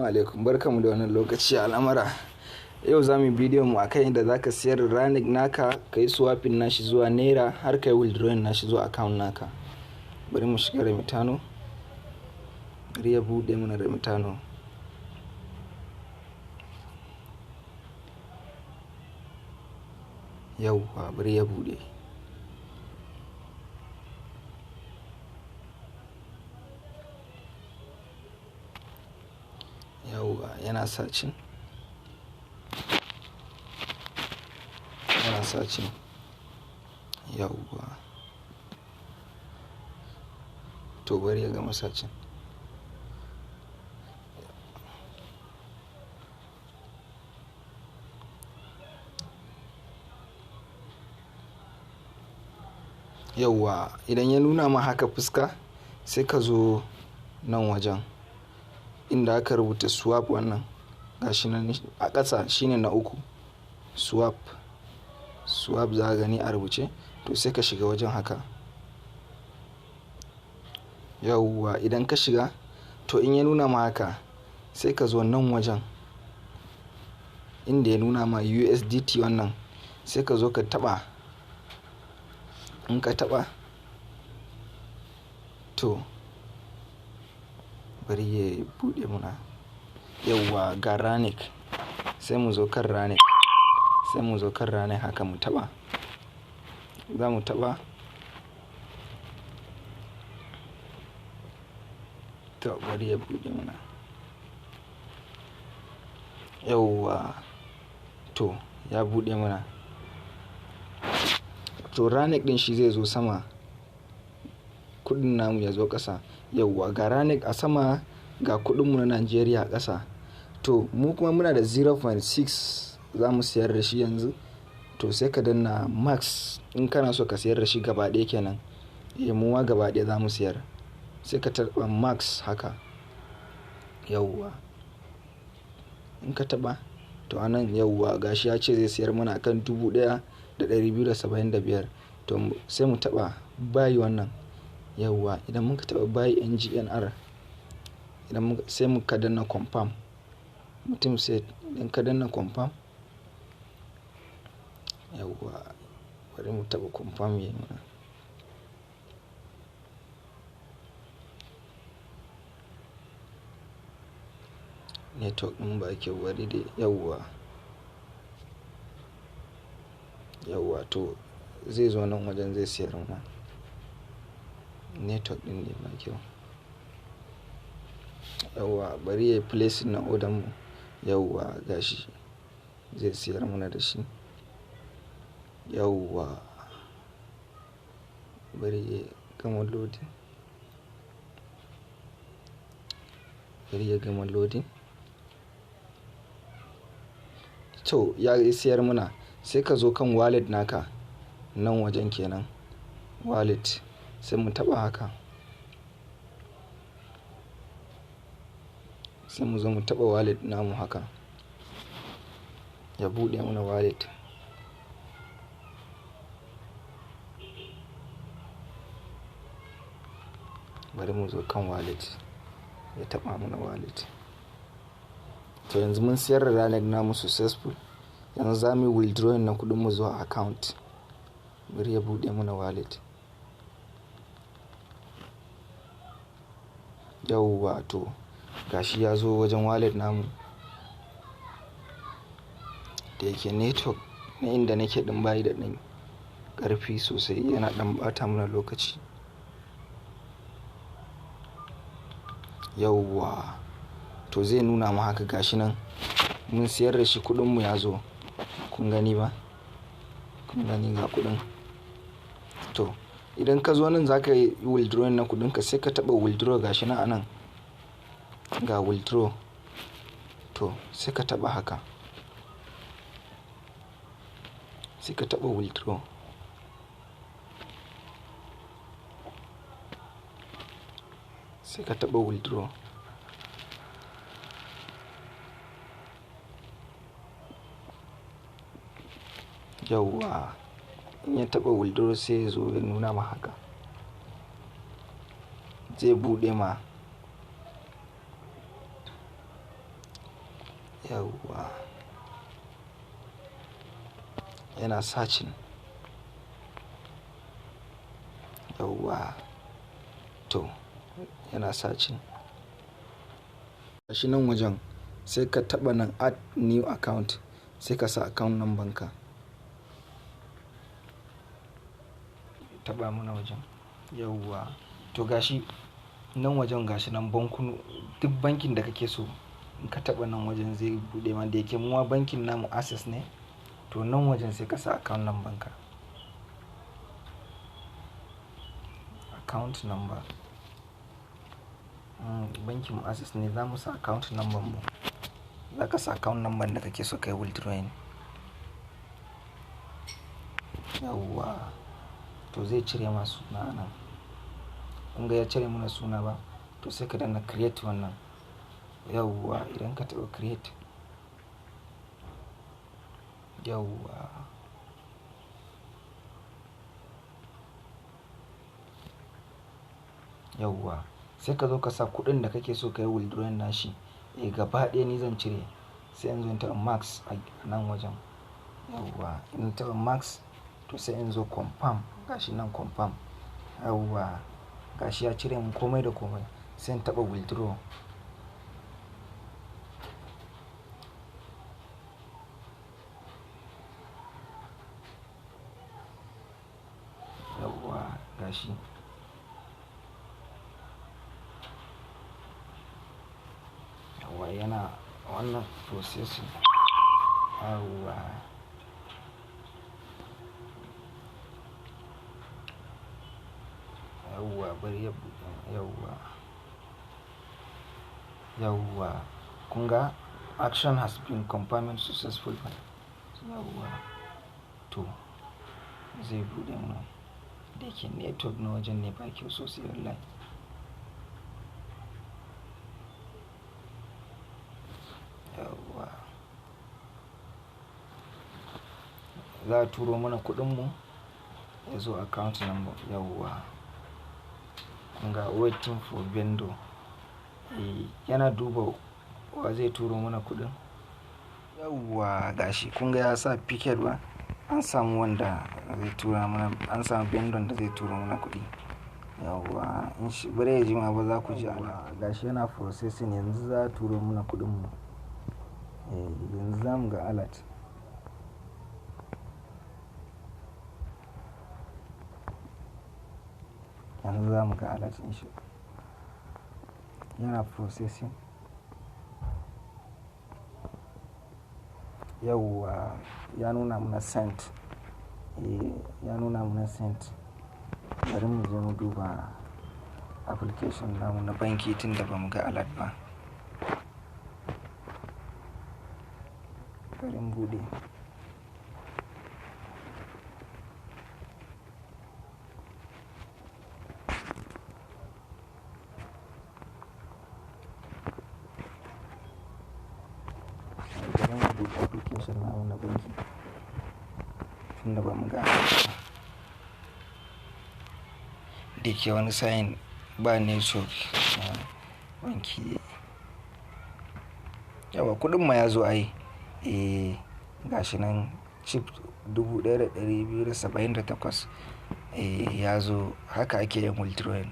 alaikum, barkamu da wannan lokaci a al'amara. Yau za mu yi bidiyon mu akan yadda za ka siyar da ranik naka, ka yi swapping nashi zuwa naira har ka yi withdrawing nashi zuwa account naka. Bari mu shiga Remitano. Bari ya buɗe mana Remitano. Yauwa, bari ya buɗe. Yauwa, yana searching. Yauwa. To bari ya gama searching. Yauwa, idan ya nuna ma haka fuska sai ka zo nan wajen inda aka rubuta swap. Wannan gashi nan a ƙasa shine na uku. Swap za ka gani a rubuce, to sai ka shiga wajen haka. Yauwa, idan ka shiga to in ya nuna ma haka sai ka zo nan wajen inda ya nuna ma USDT wannan, sai ka zo ka taba. In ka taba to bari ya bude muna. Yauwa, ga ranik, sai mu zo kan ranik. Haka mu taba. Za mu taba. To bari ya bude muna. Yauwa, to ya bude muna. To ranik din shi zai zo sama, kudin namu ya zo ƙasa. Yauwa, ga ranik a sama, ga kudin mu na Najeriya a ƙasa. To mu kuma muna da 0.6 za mu siyar da shi yanzu. To sai ka danna max in kana so ka siyar da shi gaba ɗaya kenan. Mu ma gaba ɗaya za mu siyar. Sai ka taɓa max haka. Yauwa, in ka taɓa to anan yauwa gashi ya ce zai siyar mana akan 1275. To sai mu taɓa buy wannan. Yauwa, idan muka taɓa buy NGNR, sai mu ka danna confirm. Mutum sai idan ka danna confirm. Yauwa, bari mu taɓa confirm yayi mana. Network ɗin ba kyau, bari dai. Yauwa, to zai zo nan wajen zai siyar mana. Network ɗin ne ba kyau. Yauwa, bari yayi placing na order mu. Yauwa, gashi zai siyar mana da shi. Yauwa, bari ya gama loading. To ya siyar mana. Sai ka zo kan wallet naka, nan wajen kenan wallet, sai mu taba haka. Sai mu zo mu taba wallet namu haka, ya bude mana wallet. Bari mu zo kan wallet, ya taba mana wallet. To yanzu mun siyar da ranik namu successful. Yanzu za mu yi withdrawing na kudin mu zuwa account. Bari ya bude mana wallet. Yauwa, to gashi ya zo wajen wallet namu. Da yake network na inda nake din bayi da ɗan ƙarfi sosai, yana ɗan bata mana lokaci. Yauwa, to zai nuna mu haka gashi nan mun siyar da shi, kudin mu ya zo. Kun gani ba? Kun gani ga kudin. To idan ka zo nan za ka yi withdrawing na kudin ka, sai ka taba withdraw. Gashi nan anan ga withdraw. To sai ka taba haka, sai ka taba withdraw. Sai ka taba withdraw. Yauwa, in ya taba withdraw sai ya zo ya nuna ma haka, zai bude ma. yawwa yana searching. Yawwa to yana searching. Gashi nan wajen sai ka taɓa nan add new account, sai ka sa account number ka. Taɓa mana wajen. Yawwa to gashi nan wajen, gashi nan bankuna, duk bankin da kake so in ka taɓa nan wajen zai buɗe ma. Da yake muwa bankin namu Access ne, to nan wajen sai ka sa account number ka. Account number. Bankin mu Access ne, za mu sa account number mu. Za ka sa account number da kake so kai withdrawing. Yawwa to zai cire ma suna nan. Kun ga ya cire mana suna ba? To sai ka danna create wannan. Yawwa idan ka taɓa create. Yawwa yawwa sai ka zo ka sa kuɗin da kake so kai withdrawing nashi. Gaba ɗaya ni zan cire, sai in zo in taɓa max a nan wajen. Yawwa in taɓa max to sai in zo confirm. Gashi nan confirm. Yawwa gashi ya cire mun komai da komai. Sai in taɓa withdraw. Yawwa gashi. Yawwa yana wannan processing. Yawwa yawwa bari ya buɗe. Yawwa yawwa kun ga action has been confirmed successful. Yawwa to zai buɗe mana. Da yake network na wajen ne ba kyau sosai wallahi. Yawwa za a turo mana kuɗin mu ya zo account number. Yawwa kun ga waiting for vendor. Yana duba wa zai turo mana kuɗin. Yawwa gashi kun ga ya sa picket ba. An samu wanda zai tura mana, an samu vendor da zai turo mana kuɗi. Yawwa in shi bare ya jima ba za ku ji ala. Gashi yana processing, yanzu za a turo mana kuɗin mu. Yanzu za mu ga alert. Yanzu za mu ga alert din shi. Yana processing. Yawwa ya nuna mana sent. Ya nuna mana sent. Bari mu je mu duba application namu na banki tun da ba mu ga alert ba. Bari mu buɗe. Bari mu buɗe application namu na banki tun da ba mu ga alert ba. Da yake wani sa'in ba network banki. Yawwa kuɗin ma ya zo ai. Gashi nan chip 1278. Ya zo. Haka ake yin withdrawing.